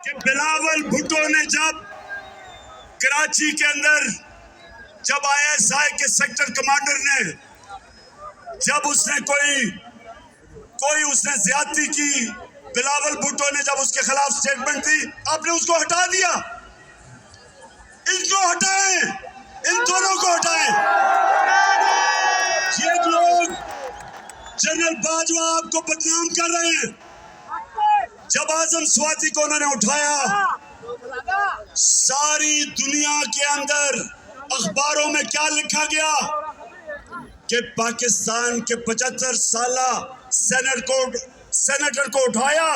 कि बिलावल भुट्टो ने जब कराची के अंदर जब आईएसआई के सेक्टर कमांडर ने जब उसने कोई उसने ज्यादती की, बिलावल भुट्टो ने जब उसके खिलाफ स्टेटमेंट दी, आपने उसको हटा दिया। इनको हटाएं, इन दोनों को हटाएं। ये लोग जनरल बाजवा आपको बदनाम कर रहे हैं। जब आजम स्वाति को उन्होंने उठाया, सारी दुनिया के अंदर अखबारों में क्या लिखा गया कि पाकिस्तान के 75 साला सेनेटर को उठाया,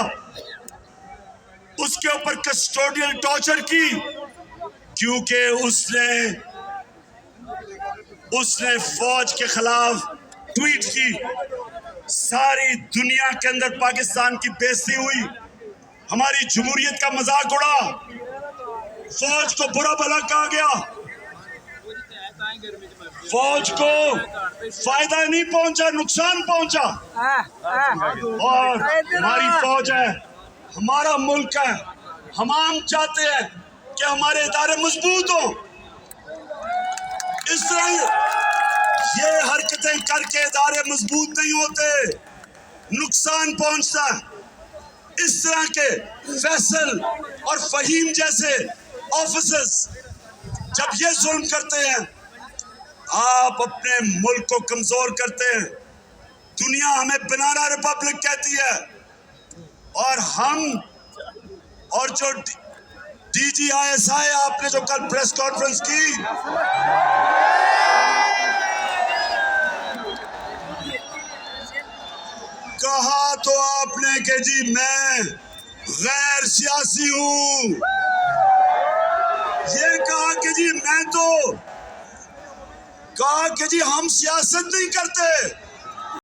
उसके ऊपर कस्टोडियल टॉर्चर की, क्योंकि उसने फौज के खिलाफ ट्वीट की। सारी दुनिया के अंदर पाकिस्तान की बेइज्जती हुई, हमारी जमहूरियत का मजाक उड़ा, फौज को बुरा भला कहा गया, फौज को फायदा नहीं पहुंचा, नुकसान पहुंचा। और हमारी फौज है, हमारा मुल्क है, हम चाहते हैं कि हमारे इदारे मजबूत हो। इस तरह ये हरकतें करके इदारे मजबूत नहीं होते, नुकसान पहुंचता है। इस तरह के फैसल और फहीम जैसे ऑफिसर्स जब ये जुल्म करते हैं, आप अपने मुल्क को कमजोर करते हैं। दुनिया हमें बनाना रिपब्लिक कहती है, और जो DGISI आपने जो कल प्रेस कॉन्फ्रेंस की, कहा तो आपने कि जी मैं गैर सियासी हूं, ये कहा कि जी हम सियासत नहीं करते।